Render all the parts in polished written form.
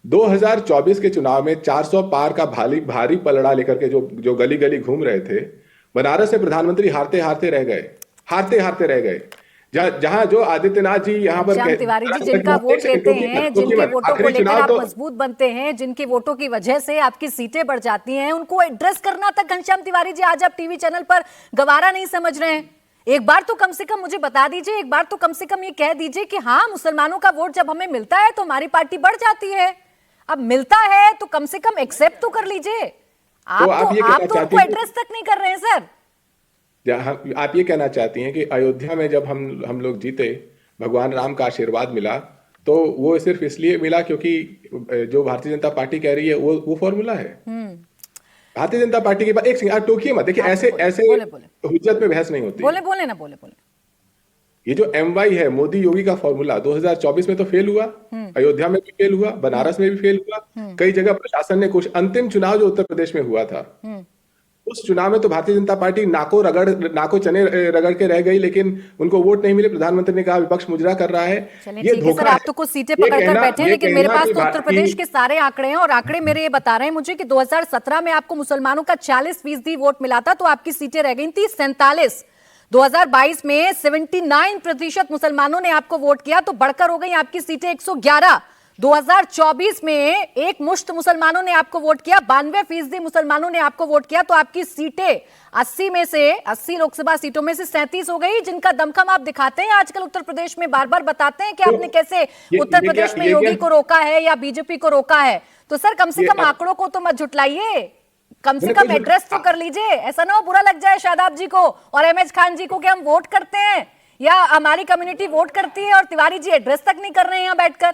2024 के चुनाव में 400 पार का भारी भारी पलड़ा लेकर के जो जो गली गली घूम रहे थे, बनारस से प्रधानमंत्री हारते हारते रह गए, हारते हारते रह गए। जहां जो आदित्यनाथ जी यहाँ पर श्याम तिवारी जी, जिनका वोट लेते हैं, जिनके वोटों को लेकर आप मजबूत बनते हैं, जिनके वोटों की वजह से आपकी सीटें बढ़ जाती हैं, उनको एड्रेस करना तक घनश्याम तिवारी जी आज आप टीवी चैनल पर गवारा नहीं समझ रहे हैं। एक बार तो कम से कम मुझे बता दीजिए, एक बार तो कम से कम ये कह दीजिए कि हाँ, मुसलमानों का वोट जब हमें मिलता है तो हमारी पार्टी बढ़ जाती है। अब मिलता है तो कम से कम एक्सेप्ट तो कर लीजिए। आप तो उनको एड्रेस तक नहीं कर रहे हैं सर। आप ये कहना चाहती हैं कि अयोध्या में जब हम लोग जीते, भगवान राम का आशीर्वाद मिला, तो वो सिर्फ इसलिए मिला क्योंकि जो भारतीय जनता पार्टी कह रही है वो फॉर्मूला है। भारतीय जनता पार्टी के बाद एक आप टोकिए मत, देखिए ऐसे ऐसे हुज्जत में बहस नहीं होती। बोले। ये जो MY है, मोदी योगी का फॉर्मूला 2024 में तो फेल हुआ, अयोध्या में भी फेल हुआ, बनारस में भी फेल हुआ, कई जगह प्रशासन ने कुछ, अंतिम चुनाव जो उत्तर प्रदेश में हुआ था, उस चुनाव में तो भारतीय जनता पार्टी नाको चने रगड़ के रह गई, लेकिन उनको वोट नहीं मिले। प्रधानमंत्री ने कहा विपक्ष मुजरा कर रहा है। ये धोखा है। आप तो कुछ सीटें पकड़कर बैठे, लेकिन मेरे पास तो उत्तर प्रदेश के सारे आंकड़े हैं, और आंकड़े मेरे ये बता रहे हैं मुझे कि 2017 में आपको मुसलमानों का 40% वोट मिला था, तो आपकी सीटें रह गई थी 47। 2022 में 79% मुसलमानों ने आपको वोट किया, तो बढ़कर हो गई आपकी सीटें 111। 2024 में एक मुश्त मुसलमानों ने आपको वोट किया, 92% मुसलमानों ने आपको वोट किया, तो आपकी सीटें 80 में से 80 लोकसभा सीटों में से 37 हो गई, जिनका दमखम आप दिखाते हैं आजकल उत्तर प्रदेश में, बार बार बताते हैं कि आपने कैसे उत्तर प्रदेश में योगी को रोका है या बीजेपी को रोका है। तो सर कम से कम आंकड़ों को तो मत झुटलाइए, कम से कम एड्रेस तो कर लीजिए। ऐसा ना हो बुरा लग जाए शादाब जी को और MS खान जी को कि हम वोट करते हैं या हमारी कम्युनिटी वोट करती है और तिवारी जी एड्रेस तक नहीं कर रहे हैं यहाँ बैठकर।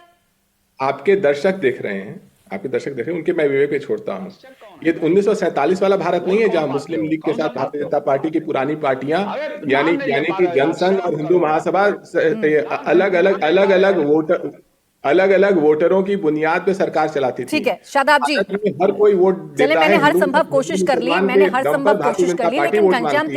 आपके दर्शक देख रहे हैं, उनके मैं विवेक पे छोड़ता हूँ। ये 1947 वाला भारत नहीं है जहां मुस्लिम लीग के साथ भारतीय जनता पार्टी की पुरानी पार्टियां यानी कि जनसंघ और हिंदू महासभा अलग अलग वोटरों की बुनियाद पे सरकार चलाती थी। ठीक है शादाब जी, हर कोई वोट देता है। मैंने हर संभव कोशिश कर ली, लेकिन घनश्याम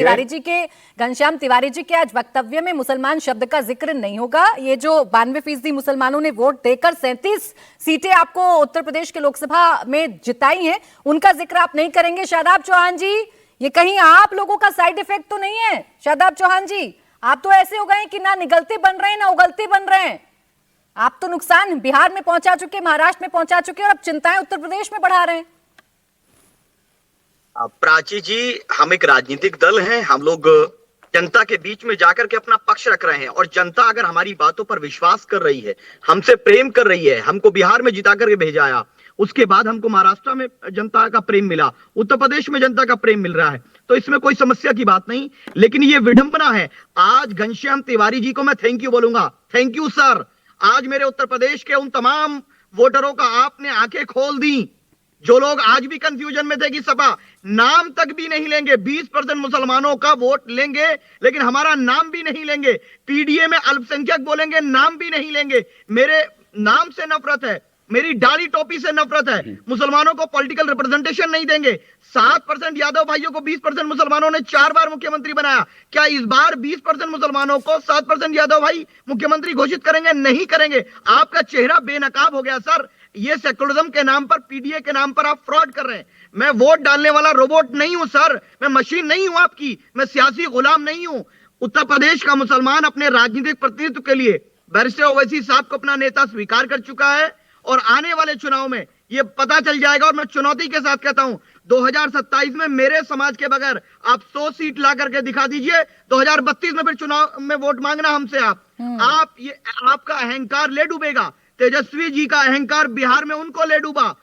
तिवारी जी के आज वक्तव्य में मुसलमान शब्द का जिक्र नहीं होगा। ये जो 92% मुसलमानों ने वोट देकर 37 सीटें आपको उत्तर प्रदेश के लोकसभा में जिताई हैं, उनका जिक्र आप नहीं करेंगे। शादाब चौहान जी, ये कहीं आप लोगों का साइड इफेक्ट तो नहीं है? शादाब चौहान जी, आप तो ऐसे हो गए कि ना निगलते बन रहे हैं ना उगलते बन रहे हैं। आप तो नुकसान बिहार में पहुंचा चुके, महाराष्ट्र में पहुंचा चुके, और अब चिंताएं उत्तर प्रदेश में बढ़ा रहे हैं। प्राची जी, हम एक राजनीतिक दल हैं, हम लोग जनता के बीच में जाकर के अपना पक्ष रख रहे हैं, और जनता अगर हमारी बातों पर विश्वास कर रही है, हमसे प्रेम कर रही है, हमको बिहार में जिता करके भेजाया, उसके बाद हमको महाराष्ट्र में जनता का प्रेम मिला, उत्तर प्रदेश में जनता का प्रेम मिल रहा है, तो इसमें कोई समस्या की बात नहीं। लेकिन ये विडंबना है, आज घनश्याम तिवारी जी को मैं थैंक यू बोलूंगा। थैंक यू सर, आज मेरे उत्तर प्रदेश के उन तमाम वोटरों का आपने आंखें खोल दी, जो लोग आज भी कंफ्यूजन में थे कि सपा नाम तक भी नहीं लेंगे, 20% मुसलमानों का वोट लेंगे लेकिन हमारा नाम भी नहीं लेंगे, PDA में अल्पसंख्यक बोलेंगे, नाम भी नहीं लेंगे। मेरे नाम से नफरत है, मेरी डाली टोपी से नफरत है, मुसलमानों को पॉलिटिकल रिप्रेजेंटेशन नहीं देंगे। 7% यादव भाइयों को 20% मुसलमानों ने 4 बार मुख्यमंत्री बनाया, क्या इस बार 20% मुसलमानों को 7% यादव भाई मुख्यमंत्री घोषित करेंगे? नहीं करेंगे। आपका चेहरा बेनकाब हो गया सर, ये सेकुलरिज्म के नाम पर, PDA के नाम पर आप फ्रॉड कर रहे हैं। मैं वोट डालने वाला रोबोट नहीं हूं सर, मैं मशीन नहीं हूं आपकी, मैं सियासी गुलाम नहीं हूं। उत्तर प्रदेश का मुसलमान अपने राजनीतिक प्रतिनिधित्व के लिए बैरिस्टर ओवैसी साहब को अपना नेता स्वीकार कर चुका है, और आने वाले चुनाव में ये पता चल जाएगा। और मैं चुनौती के साथ कहता हूं, 2027 में मेरे समाज के बगैर आप 100 सीट ला करके दिखा दीजिए, 2032 में फिर चुनाव में वोट मांगना हमसे। आप ये आपका अहंकार ले डूबेगा, तेजस्वी जी का अहंकार बिहार में उनको ले डूबा,